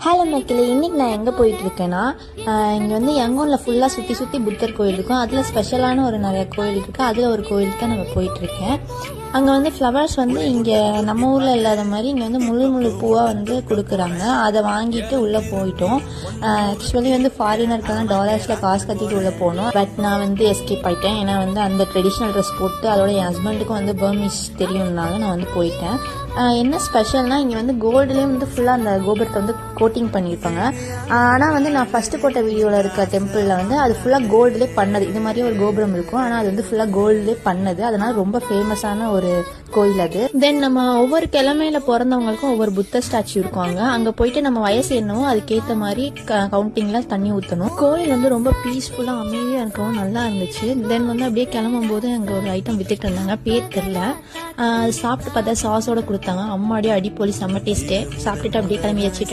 Hello மக்களே, இன்றைக்கி நான் எங்கே போயிட்டுருக்கேன்னா, இங்கே வந்து யங்கோனில் ஃபுல்லாக சுற்றி புத்தர் கோயில் இருக்கும். அதில் ஸ்பெஷலான நிறைய கோயில் இருக்குது. அதில் ஒரு கோயிலுக்கு தான் நம்ம போயிட்டுருக்கேன். அங்கே வந்து ஃப்ளவர்ஸ் வந்து இங்கே நம்ம ஊரில் இல்லாத மாதிரி இங்கே வந்து முழு பூவாக வந்து கொடுக்குறாங்க. அதை வாங்கிட்டு உள்ளே போயிட்டோம். ஆக்சுவலி வந்து ஃபாரினருக்கெல்லாம் டாலர்ஸில் காசு கட்டிட்டு உள்ளே போகணும். பட் நான் வந்து எஸ்கேப் ஆகிட்டேன். ஏன்னா வந்து அந்த ட்ரெடிஷ்னல் ட்ரெஸ் போட்டு அதோட என் ஹஸ்பண்டுக்கும் வந்து பர்மிஸ் தெரியும்னால நான் வந்து போயிட்டேன். என்ன ஸ்பெஷல்னால் இங்கே வந்து கோல்டுலேயே வந்து ஃபுல்லாக அந்த கோபுரத்தை வந்து கோட்டிங் பண்ணியிருப்பாங்க. ஆனால் வந்து நான் ஃபஸ்ட்டு போட்ட வீடியோவில் இருக்க டெம்பிளில் வந்து அது ஃபுல்லாக கோல்டுலேயே பண்ணது. இது மாதிரியே ஒரு கோபுரம் இருக்கும், ஆனால் அது வந்து ஃபுல்லாக கோல்டுலேயே பண்ணது. அதனால் ரொம்ப ஃபேமஸான ஒரு கோயில் அது. தென் நம்ம ஒவ்வொரு கிழமையில பிறந்தவங்களுக்கும் ஒவ்வொரு புத்த ஸ்டாச்சு இருக்கும். அங்கே போயிட்டு நம்ம வயசு என்னவோ அதுக்கேற்ற மாதிரி கவுண்டிங்கில் தண்ணி ஊற்றணும். கோயில் வந்து ரொம்ப பீஸ்ஃபுல்லாக அமைதியாக இருக்கவும் நல்லா இருந்துச்சு. தென் வந்து அப்படியே கிளம்பும் போது அங்கே ஒரு ஐட்டம் வித்துட்டு இருந்தாங்க, பேர் தெரில. சாப்பிட்டு பார்த்தா சாஸோட கொடுத்தாங்க. அம்மாடியே அடிப்பொலி, செம்ம டேஸ்ட்டு. சாப்பிட்டுட்டு அப்படியே கிளம்பியாச்சு.